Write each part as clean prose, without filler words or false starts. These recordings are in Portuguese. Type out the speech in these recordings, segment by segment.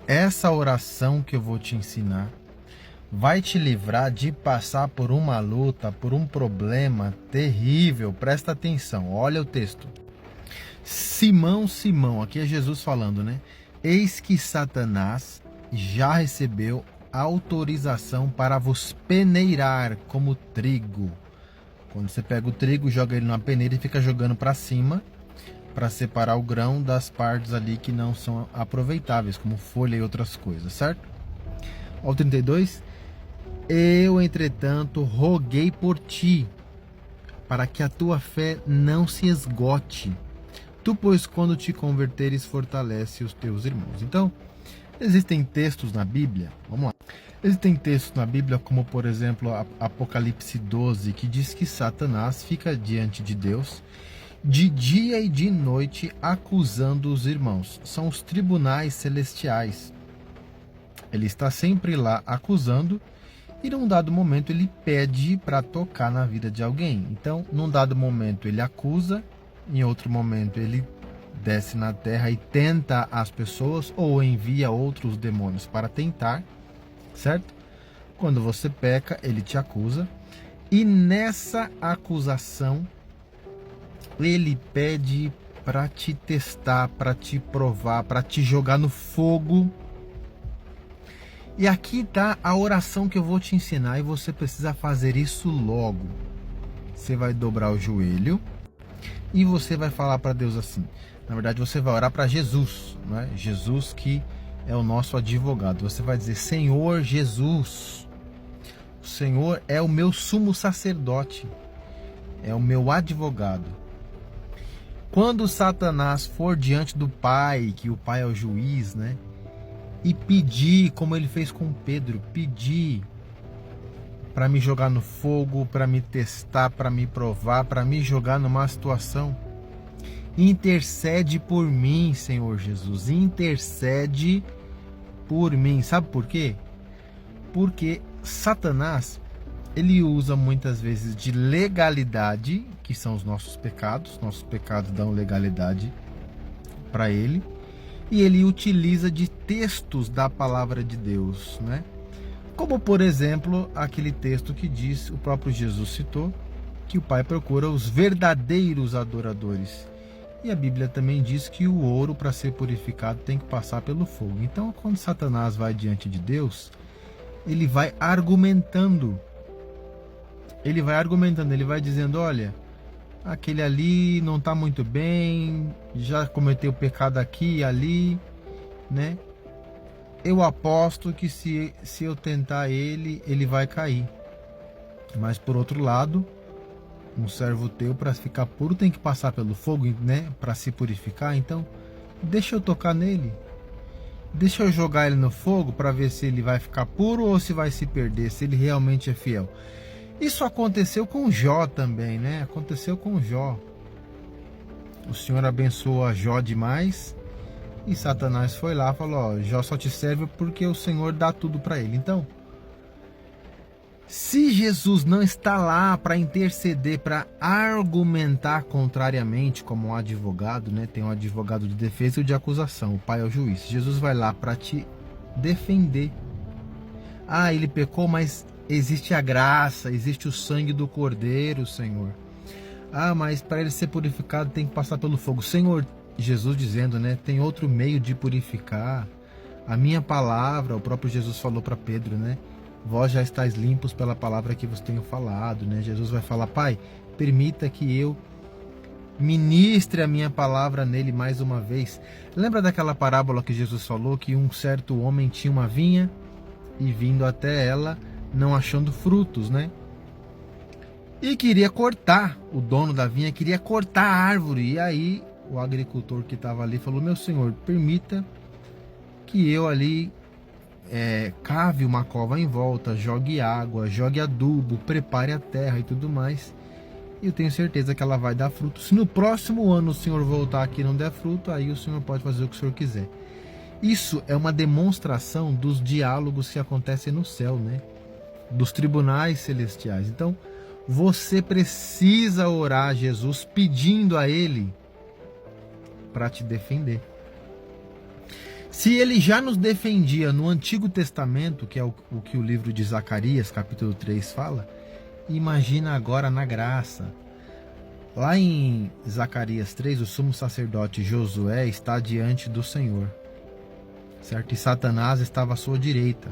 essa oração que eu vou te ensinar vai te livrar de passar por uma luta, por um problema terrível. Presta atenção, olha o texto. Simão, Simão, aqui é Jesus falando, né? Eis que Satanás já recebeu autorização para vos peneirar como trigo. Quando você pega o trigo, joga ele numa peneira e fica jogando para cima, para separar o grão das partes ali que não são aproveitáveis, como folha e outras coisas, certo? Ao 32, eu, entretanto, roguei por ti, para que a tua fé não se esgote. Tu, pois, quando te converteres, fortalece os teus irmãos. Então, existem textos na Bíblia, vamos lá. Existem textos na Bíblia, como por exemplo, Apocalipse 12, que diz que Satanás fica diante de Deus de dia e de noite acusando os irmãos. São os tribunais celestiais. Ele está sempre lá acusando e num dado momento ele pede para tocar na vida de alguém. Então, num dado momento ele acusa, em outro momento ele desce na terra e tenta as pessoas ou envia outros demônios para tentar, certo? Quando você peca, ele te acusa e nessa acusação ele pede para te testar, para te provar, para te jogar no fogo. E aqui está a oração que eu vou te ensinar e você precisa fazer isso logo. Você vai dobrar o joelho e você vai falar para Deus assim. Na verdade, você vai orar para Jesus, não é? Jesus que é o nosso advogado. Você vai dizer: Senhor Jesus, o Senhor é o meu sumo sacerdote, é o meu advogado. Quando Satanás for diante do Pai, que o Pai é o juiz, né? E pedir, como ele fez com Pedro, pedir para me jogar no fogo, para me testar, para me provar, para me jogar numa situação, intercede por mim, Senhor Jesus, intercede por mim. Sabe por quê? Porque Satanás, ele usa muitas vezes de legalidade, que são os nossos pecados dão legalidade para ele, e ele utiliza de textos da palavra de Deus, né? Como por exemplo, aquele texto que diz, o próprio Jesus citou, que o Pai procura os verdadeiros adoradores. E a Bíblia também diz que o ouro, para ser purificado, tem que passar pelo fogo. Então, quando Satanás vai diante de Deus, ele vai argumentando, ele vai dizendo: olha, aquele ali não está muito bem, já cometeu pecado aqui e ali, né? Eu aposto que se eu tentar ele vai cair. Mas por outro lado, um servo teu, para ficar puro, tem que passar pelo fogo, né? Para se purificar. Então, deixa eu tocar nele. Deixa eu jogar ele no fogo para ver se ele vai ficar puro ou se vai se perder, se ele realmente é fiel. Isso aconteceu com Jó também, né? Aconteceu com Jó. O Senhor abençoa Jó demais e Satanás foi lá e falou: ó, Jó só te serve porque o Senhor dá tudo para ele. Então, se Jesus não está lá para interceder, para argumentar contrariamente, como um advogado, né? Tem um advogado de defesa e o de acusação, o Pai é o juiz. Jesus vai lá para te defender. Ah, ele pecou, mas existe a graça, existe o sangue do Cordeiro, Senhor. Ah, mas para ele ser purificado tem que passar pelo fogo. Senhor, Jesus dizendo, né? Tem outro meio de purificar. A minha palavra, o próprio Jesus falou para Pedro, né? Vós já estáis limpos pela palavra que vos tenho falado, né? Jesus vai falar: Pai, permita que eu ministre a minha palavra nele mais uma vez. Lembra daquela parábola que Jesus falou, que um certo homem tinha uma vinha e vindo até ela, não achando frutos, né? E queria cortar, o dono da vinha queria cortar a árvore. E aí o agricultor que estava ali falou: meu senhor, permita que eu ali cave uma cova em volta, jogue água, jogue adubo, prepare a terra e tudo mais. E eu tenho certeza que ela vai dar fruto. Se no próximo ano o senhor voltar aqui e não der fruto, aí o senhor pode fazer o que o senhor quiser. Isso é uma demonstração dos diálogos que acontecem no céu, né? Dos tribunais celestiais. Então, você precisa orar a Jesus pedindo a Ele para te defender. Se ele já nos defendia no Antigo Testamento, que é o que o livro de Zacarias, capítulo 3, fala, imagina agora na graça. Lá em Zacarias 3, o sumo sacerdote Josué está diante do Senhor, certo? E Satanás estava à sua direita.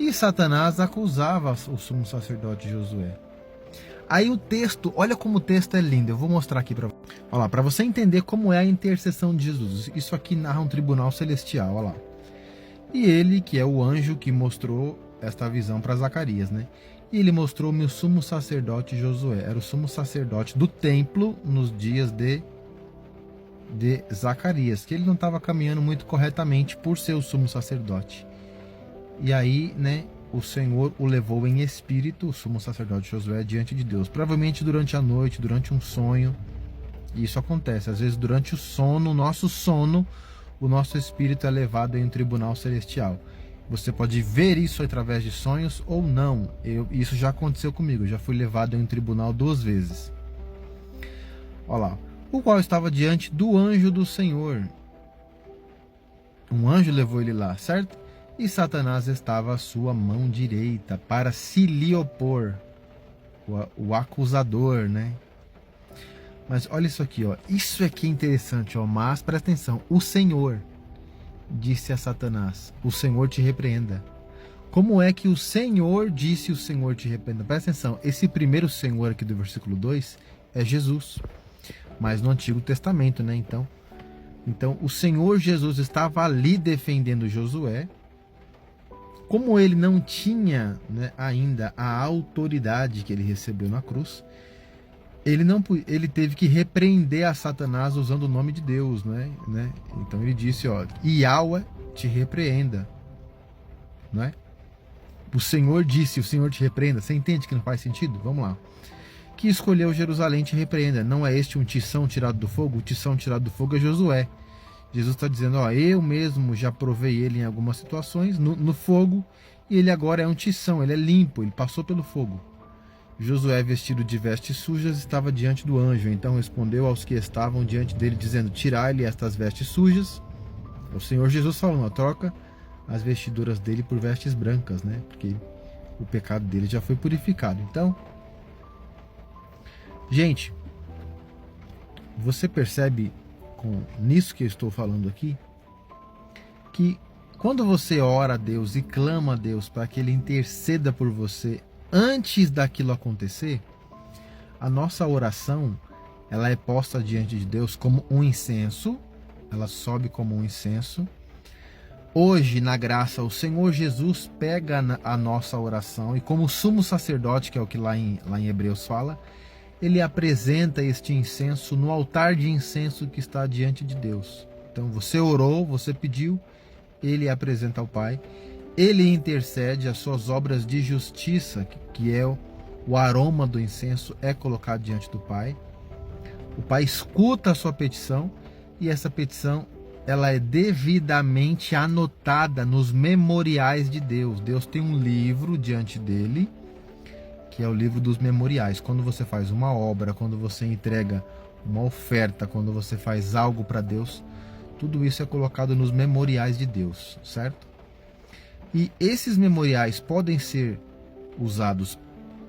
E Satanás acusava o sumo sacerdote Josué. Aí o texto, olha como o texto é lindo, eu vou mostrar aqui para você. Olha lá, para você entender como é a intercessão de Jesus. Isso aqui narra um tribunal celestial, olha lá. E ele, que é o anjo que mostrou esta visão para Zacarias, né? E ele mostrou-me o sumo sacerdote Josué. Era o sumo sacerdote do templo nos dias de Zacarias, que ele não estava caminhando muito corretamente por ser o sumo sacerdote. E aí, né, o Senhor o levou em espírito, o sumo sacerdote Josué, diante de Deus. Provavelmente durante a noite, durante um sonho. E isso acontece. Às vezes durante o sono, o nosso sono, o nosso espírito é levado em um tribunal celestial. Você pode ver isso através de sonhos ou não. Isso já aconteceu comigo. Eu já fui levado em um tribunal 2 vezes. Olha lá. O qual estava diante do anjo do Senhor. Um anjo levou ele lá, certo? E Satanás estava à sua mão direita para se lhe opor. O acusador, né? Mas olha isso aqui, ó. Isso aqui é interessante, ó. Mas presta atenção. O Senhor disse a Satanás: o Senhor te repreenda. Como é que o Senhor disse o Senhor te repreenda? Presta atenção. Esse primeiro Senhor aqui do versículo 2 é Jesus. Mas no Antigo Testamento, né? Então o Senhor Jesus estava ali defendendo Josué. Como ele não tinha, né, ainda a autoridade que ele recebeu na cruz, ele teve que repreender a Satanás usando o nome de Deus, né? Então ele disse, ó, Yahweh te repreenda, né? O Senhor disse, o Senhor te repreenda. Você entende que não faz sentido? Vamos lá. Que escolheu Jerusalém te repreenda. Não é este um tição tirado do fogo? O tição tirado do fogo é Josué. Jesus está dizendo, ó, eu mesmo já provei ele em algumas situações no fogo, e ele agora é um tição, ele é limpo, ele passou pelo fogo. Josué, vestido de vestes sujas, estava diante do anjo. Então respondeu aos que estavam diante dele, dizendo, tirai-lhe estas vestes sujas. O Senhor Jesus falando, ó, troca as vestiduras dele por vestes brancas, né? Porque o pecado dele já foi purificado. Então, gente, você percebe nisso que eu estou falando aqui, que quando você ora a Deus e clama a Deus para que Ele interceda por você antes daquilo acontecer, a nossa oração, ela é posta diante de Deus como um incenso, ela sobe como um incenso. Hoje, na graça, o Senhor Jesus pega a nossa oração e, como sumo sacerdote, que é o que lá em Hebreus fala, ele apresenta este incenso no altar de incenso que está diante de Deus. Então você orou, você pediu, ele apresenta ao Pai, ele intercede, as suas obras de justiça, que é o aroma do incenso, é colocado diante do Pai. O Pai escuta a sua petição e essa petição ela é devidamente anotada nos memoriais de Deus. Deus tem um livro diante dele, que é o livro dos memoriais. Quando você faz uma obra, quando você entrega uma oferta, quando você faz algo para Deus, tudo isso é colocado nos memoriais de Deus, certo? E esses memoriais podem ser usados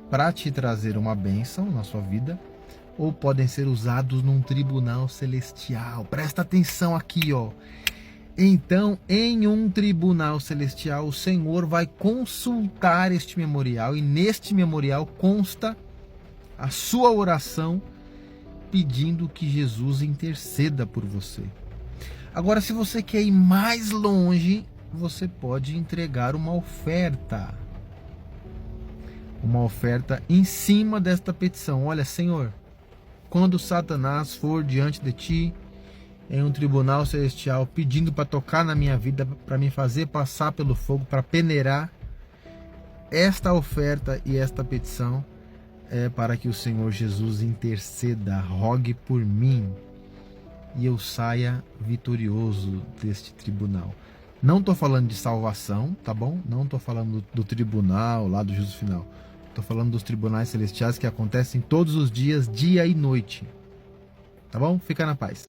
para te trazer uma bênção na sua vida, ou podem ser usados num tribunal celestial. Presta atenção aqui, ó. Então, em um tribunal celestial, o Senhor vai consultar este memorial, e neste memorial consta a sua oração pedindo que Jesus interceda por você. Agora, se você quer ir mais longe, você pode entregar uma oferta. Uma oferta em cima desta petição. Olha, Senhor, quando Satanás for diante de ti, em um tribunal celestial, pedindo para tocar na minha vida, para me fazer passar pelo fogo, para peneirar, esta oferta e esta petição é para que o Senhor Jesus interceda, rogue por mim e eu saia vitorioso deste tribunal. Não estou falando de salvação, tá bom? Não estou falando do tribunal lá do juízo final. Estou falando dos tribunais celestiais que acontecem todos os dias, dia e noite. Tá bom? Fica na paz.